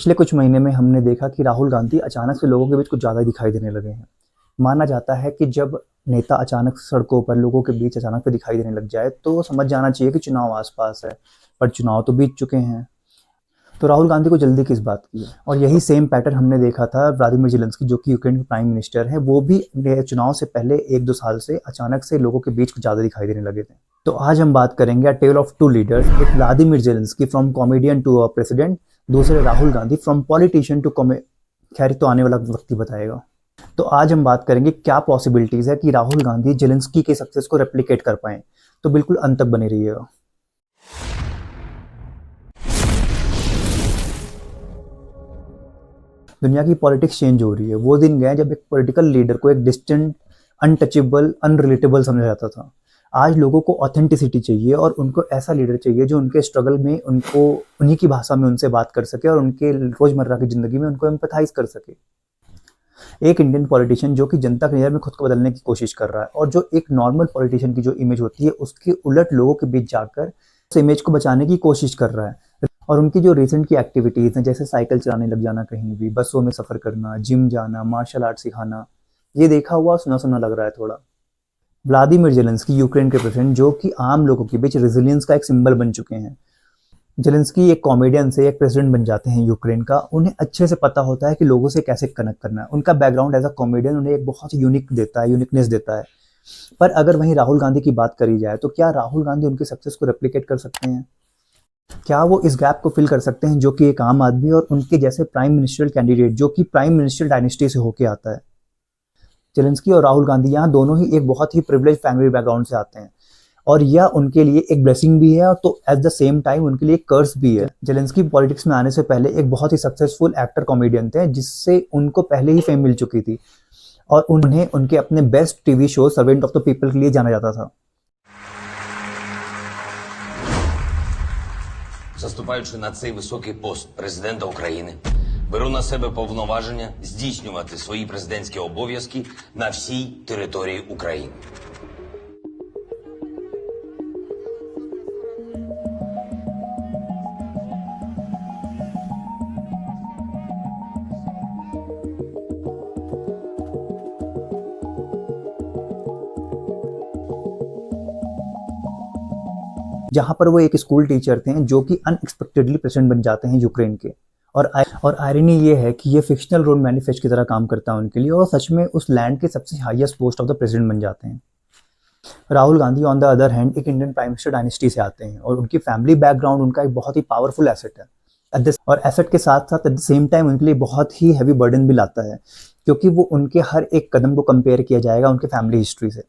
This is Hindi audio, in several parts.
पिछले कुछ महीने में हमने देखा कि राहुल गांधी अचानक से लोगों के बीच कुछ ज़्यादा दिखाई देने लगे हैं। माना जाता है कि जब नेता अचानक सड़कों पर लोगों के बीच अचानक से दिखाई देने लग जाए तो समझ जाना चाहिए कि चुनाव आसपास है। पर चुनाव तो बीत चुके हैं, तो राहुल गांधी को जल्दी किस बात की है? और यही सेम पैटर्न हमने देखा था व्लादिमीर ज़ेलेंस्की, जो कि यूक्रेन के प्राइम मिनिस्टर हैं। वो भी चुनाव से पहले 1-2 साल से अचानक से लोगों के बीच कुछ ज़्यादा दिखाई देने लगे थे। तो आज हम बात करेंगे a tale of two leaders, एक Vladimir Zelensky from comedian to a president, दूसरे Rahul Gandhi from politician to कॉमे। खैर, तो आने वाला वक्त ही बताएगा। तो आज हम बात करेंगे क्या पॉसिबिलिटीज़ है कि राहुल गांधी ज़ेलेंस्की के सक्सेस को रेप्लिकेट कर पाएँ। तो बिल्कुल अंत तक बने रहिएगा। दुनिया की पॉलिटिक्स चेंज हो रही है। वो दिन गए जब एक पॉलिटिकल लीडर को एक डिस्टेंट, अनटचेबल, अनरिलेटेबल समझा जाता था। आज लोगों को ऑथेंटिसिटी चाहिए और उनको ऐसा लीडर चाहिए जो उनके स्ट्रगल में उनको उन्हीं की भाषा में उनसे बात कर सके और उनके रोजमर्रा की जिंदगी में उनको एम्पैथाइज कर सके। एक इंडियन पॉलिटिशियन जो कि जनता के नज़र में खुद को बदलने की कोशिश कर रहा है और जो एक नॉर्मल पॉलिटिशियन की जो इमेज होती है उसके उलट लोगों के बीच जाकर उस इमेज को बचाने की कोशिश कर रहा है। और उनकी जो रिसेंट की एक्टिविटीज़ हैं, जैसे साइकिल चलाने लग जाना, कहीं भी बसों में सफ़र करना, जिम जाना, मार्शल आर्ट सिखाना, ये देखा हुआ सुना सुना लग रहा है थोड़ा। व्लादिमीर ज़ेलेंस्की यूक्रेन के प्रेसिडेंट, जो कि आम लोगों के बीच रेजिलियंस का एक सिंबल बन चुके हैं। ज़ेलेंस्की एक कॉमेडियन से एक प्रेसिडेंट बन जाते हैं यूक्रेन का। उन्हें अच्छे से पता होता है कि लोगों से कैसे कनेक्ट करना है। उनका बैकग्राउंड एज अ कॉमेडियन उन्हें एक बहुत यूनिकनेस देता है। पर अगर वहीं राहुल गांधी की बात करी जाए तो क्या राहुल गांधी उनके सक्सेस को रेप्लिकेट कर सकते हैं? क्या वो इस गैप को फिल कर सकते हैं जो कि एक आम आदमी और उनके जैसे प्राइम मिनिस्ट्रियल कैंडिडेट जो कि प्राइम मिनिस्ट्रियल डायनेस्टी से होके आता है? ज़ेलेंस्की और राहुल गांधी यहाँ दोनों ही एक बहुत ही प्रिविलेज फैमिली बैकग्राउंड से आते हैं और यह उनके लिए एक ब्लेसिंग भी है, तो एट द सेम टाइम उनके लिए एक कर्स भी है। ज़ेलेंस्की पॉलिटिक्स में आने से पहले एक बहुत ही सक्सेसफुल एक्टर कॉमेडियन थे, जिससे उनको पहले ही फेम मिल चुकी थी और उन्हें उनके अपने best TV show servant of the people के लिए जाना जाता था। Заступаючи на цей високий пост президента України, беру на себе повноваження здійснювати свої президентські обов'язки на всій території України. जहाँ पर वो एक स्कूल टीचर थे जो कि अनएक्सपेक्टेडली प्रेसिडेंट बन जाते हैं यूक्रेन के। और आयरनी ये है कि ये फिक्शनल रोल मैनिफेस्ट की तरह काम करता है उनके लिए और सच में उस लैंड के सबसे highest post of the president बन जाते हैं। Rahul Gandhi on the other hand एक इंडियन प्राइम मिनिस्टर डायनेस्टी से आते हैं और उनकी फैमिली बैकग्राउंड उनका एक बहुत ही पावरफुल एसेट है। और एसेट के साथ साथ एट द सेम टाइम उनके लिए बहुत ही हैवी बर्डन भी लाता है, क्योंकि वो उनके हर एक कदम को कंपेयर किया जाएगा उनके फैमिली हिस्ट्री से।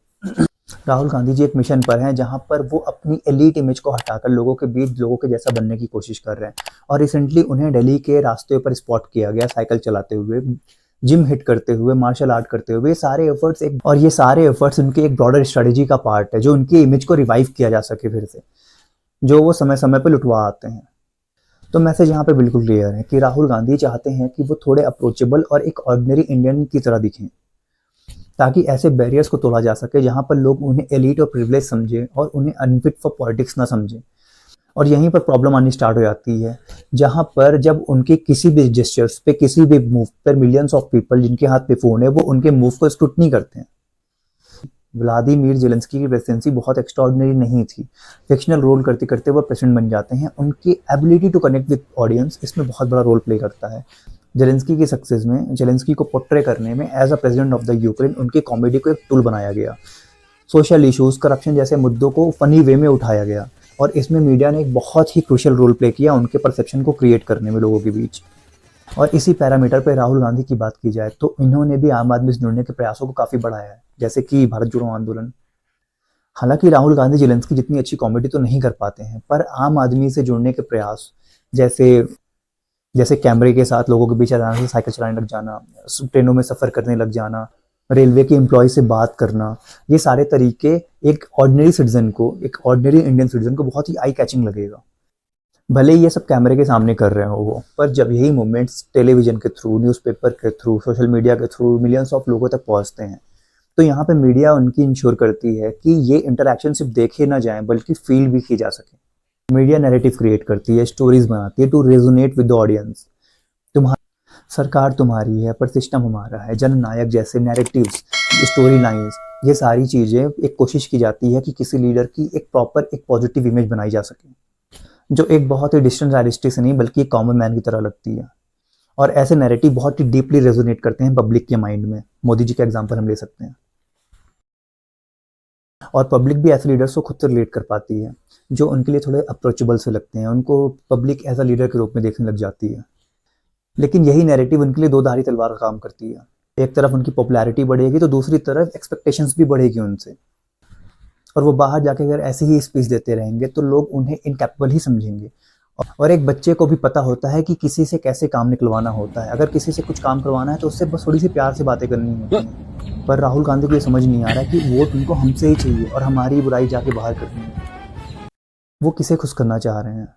राहुल गांधी जी एक मिशन पर हैं जहां पर वो अपनी एलीट इमेज को हटाकर लोगों के बीच लोगों के जैसा बनने की कोशिश कर रहे हैं। और रिसेंटली उन्हें दिल्ली के रास्ते पर स्पॉट किया गया साइकिल चलाते हुए, जिम हिट करते हुए, मार्शल आर्ट करते हुए। ये सारे एफर्ट्स उनके एक ब्रॉडर स्ट्रेटेजी का पार्ट है, जो उनकी इमेज को रिवाइव किया जा सके फिर से, जो वो समय समय पर लुटवा आते हैं। तो मैसेज यहाँ पे बिल्कुल क्लियर है कि राहुल गांधी चाहते हैं कि वो थोड़े अप्रोचेबल और एक ऑर्डिनरी इंडियन की तरह दिखें, ताकि ऐसे बैरियर्स को तोड़ा जा सके जहां पर लोग उन्हें एलीट और प्रिविलेज समझें और उन्हें अनफिट फॉर पॉलिटिक्स ना समझें। और यहीं पर प्रॉब्लम आनी स्टार्ट हो जाती है, जहां पर जब उनके किसी भी जेस्चर्स पे, किसी भी मूव पर मिलियंस ऑफ पीपल जिनके हाथ पे फोन है वो उनके मूव को स्क्रूटनी करते हैं। व्लादिमीर ज़ेलेंस्की की प्रेसिडेंसी बहुत एक्स्ट्राऑर्डिनरी नहीं थी। फिक्शनल रोल करते करते वो प्रेसिडेंट बन जाते हैं। उनकी ability to connect with audience इसमें बहुत बड़ा रोल प्ले करता है। ज़ेलेंस्की की सक्सेस में, ज़ेलेंस्की को पोर्ट्रे करने में as a president of the Ukraine उनकी कॉमेडी को एक टूल बनाया गया। सोशल इश्यूज, करप्शन जैसे मुद्दों को फनी वे में उठाया गया और इसमें मीडिया ने एक बहुत ही क्रूशियल रोल प्ले किया उनके परसेप्शन को क्रिएट करने में लोगों के बीच। और इसी पैरामीटर पर राहुल गांधी की बात की जाए तो इन्होंने भी आम आदमी से जुड़ने के प्रयासों को काफ़ी बढ़ाया है, जैसे कि भारत जोड़ो आंदोलन। हालांकि राहुल गांधी ज़ेलेंस्की जितनी अच्छी कॉमेडी तो नहीं कर पाते हैं, पर आम आदमी से जुड़ने के प्रयास, जैसे कैमरे के साथ लोगों के बीच अचानक से साइकिल चलाने लग जाना, ट्रेनों में सफ़र करने लग जाना, रेलवे के एम्प्लॉय से बात करना, ये सारे तरीके एक ऑर्डिनरी सिटीजन को, एक ऑर्डिनरी इंडियन सिटीजन को बहुत ही आई कैचिंग लगेगा। भले ही ये सब कैमरे के सामने कर रहे हो वो, पर जब यही मूवमेंट्स टेलीविजन के थ्रू, न्यूज़पेपर के थ्रू, सोशल मीडिया के थ्रू मिलियंस ऑफ लोगों तक पहुंचते हैं, तो यहाँ पे मीडिया उनकी इंश्योर करती है कि ये इंटरेक्शन सिर्फ देखे ना जाएं बल्कि फील भी की जा सके। मीडिया नैरेटिव क्रिएट करती है, स्टोरीज बनाती है to resonate with the audience. सरकार तुम्हारी है पर सिस्टम हमारा है, जननायक जैसे नैरेटिव्स, स्टोरी लाइंस, ये सारी चीज़ें एक कोशिश की जाती है कि किसी लीडर की एक प्रॉपर एक पॉजिटिव इमेज बनाई जा सके, जो एक बहुत ही डिस्टेंस रियलिस्टिक से नहीं बल्कि एक कॉमन मैन की तरह लगती है। और ऐसे नैरेटिव बहुत ही डीपली रेजोनेट करते हैं पब्लिक के माइंड में। मोदी जी का एग्जाम्पल हम ले सकते हैं। और पब्लिक भी ऐसे लीडर्स को खुद से रिलेट कर पाती है, जो उनके लिए थोड़े अप्रोचेबल से लगते हैं। उनको पब्लिक एज अ लीडर के रूप में देखने लग जाती है। लेकिन यही नैरेटिव उनके लिए दो धारी तलवार का काम करती है। एक तरफ उनकी पॉपुलैरिटी बढ़ेगी तो दूसरी तरफ एक्सपेक्टेशंस भी बढ़ेगी उनसे, और वो बाहर जाके अगर ऐसे ही स्पीच देते रहेंगे तो लोग उन्हें इनकैपेबल ही समझेंगे। और एक बच्चे को भी पता होता है कि किसी से कैसे काम निकलवाना होता है। अगर किसी से कुछ काम करवाना है तो उससे बस थोड़ी सी प्यार से बातें करनी होती हैं। पर राहुल गांधी को ये समझ नहीं आ रहा है कि वोट उनको हमसे ही चाहिए और हमारी बुराई जाके बाहर करनी है। वो किसे खुश करना चाह रहे हैं।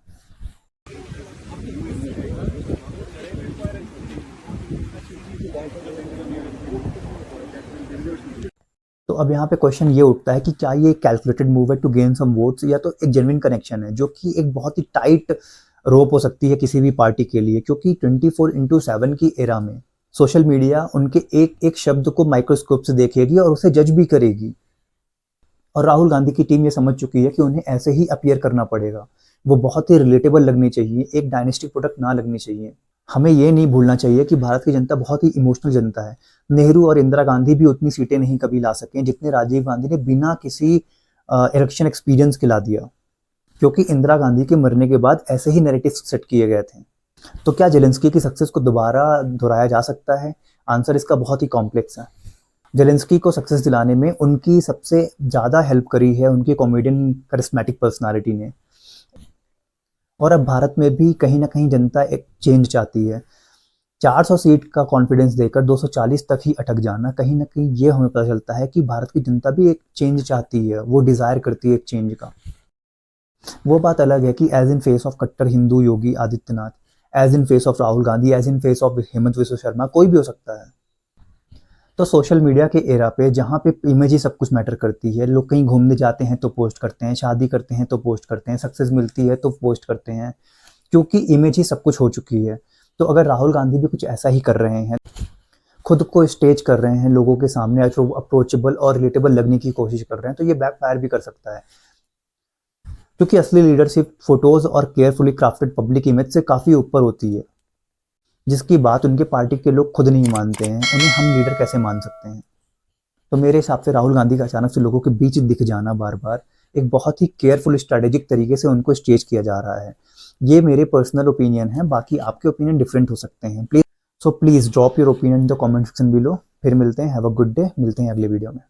तो अब यहाँ पे क्वेश्चन ये उठता है कि क्या ये कैलकुलेटेड मूव है टू गेन सम वोट्स, या तो एक जेन्युइन कनेक्शन है जो कि एक बहुत ही टाइट रोप हो सकती है किसी भी पार्टी के लिए। क्योंकि 24/7 की एरा में सोशल मीडिया उनके एक एक शब्द को माइक्रोस्कोप से देखेगी और उसे जज भी करेगी। और राहुल गांधी की टीम ये समझ चुकी है कि उन्हें ऐसे ही अपीयर करना पड़ेगा। वो बहुत ही रिलेटेबल लगनी चाहिए, एक डायनेस्टिक प्रोडक्ट ना लगनी चाहिए। हमें ये नहीं भूलना चाहिए कि भारत की जनता बहुत ही इमोशनल जनता है। नेहरू और इंदिरा गांधी भी उतनी सीटें नहीं कभी ला सके जितने राजीव गांधी ने बिना किसी इलेक्शन एक्सपीरियंस के ला दिया। क्योंकि इंदिरा गांधी के मरने के बाद ऐसे ही नैरेटिव सेट किए गए थे। तो क्या जेलेंस्की की सक्सेस को दोबारा दोहराया जा सकता है? आंसर इसका बहुत ही कॉम्प्लेक्स है। जेलेंस्की को सक्सेस दिलाने में उनकी सबसे ज़्यादा हेल्प करी है उनकी कॉमेडियन करिस्मेटिक पर्सनालिटी ने। और अब भारत में भी कहीं ना कहीं जनता एक चेंज चाहती है। 400 सीट का कॉन्फिडेंस देकर 240 तक ही अटक जाना, कहीं ना कहीं ये हमें पता चलता है कि भारत की जनता भी एक चेंज चाहती है, वो डिज़ायर करती है एक चेंज का। वो बात अलग है कि एज इन फेस ऑफ कट्टर Hindu Yogi Adityanath, as in face of Rahul Gandhi, as in face of Hemant Biswa Sarma, कोई भी हो सकता है। तो सोशल मीडिया के एरा पे जहाँ पे इमेज ही सब कुछ मैटर करती है, लोग कहीं घूमने जाते हैं तो पोस्ट करते हैं, शादी करते हैं तो पोस्ट करते हैं, सक्सेस मिलती है तो पोस्ट करते हैं, क्योंकि इमेज ही सब कुछ हो चुकी है। तो अगर राहुल गांधी भी कुछ ऐसा ही कर रहे हैं, खुद को स्टेज कर रहे हैं लोगों के सामने, अप्रोचेबल और रिलेटेबल लगने की कोशिश कर रहे हैं, तो ये बैकफायर भी कर सकता है। क्योंकि असली लीडरशिप फोटोज और केयरफुली क्राफ्टेड पब्लिक इमेज से काफ़ी ऊपर होती है, जिसकी बात उनके पार्टी के लोग खुद नहीं मानते हैं। उन्हें हम लीडर कैसे मान सकते हैं? तो मेरे हिसाब से राहुल गांधी का अचानक से लोगों के बीच दिख जाना बार बार एक बहुत ही केयरफुल स्ट्रैटेजिक तरीके से उनको स्टेज किया जा रहा है। ये मेरे पर्सनल ओपिनियन है, बाकी आपके ओपिनियन डिफरेंट हो सकते हैं। Please drop your opinion in the comment section below. फिर मिलते हैं। Have a good day. मिलते हैं अगले वीडियो में।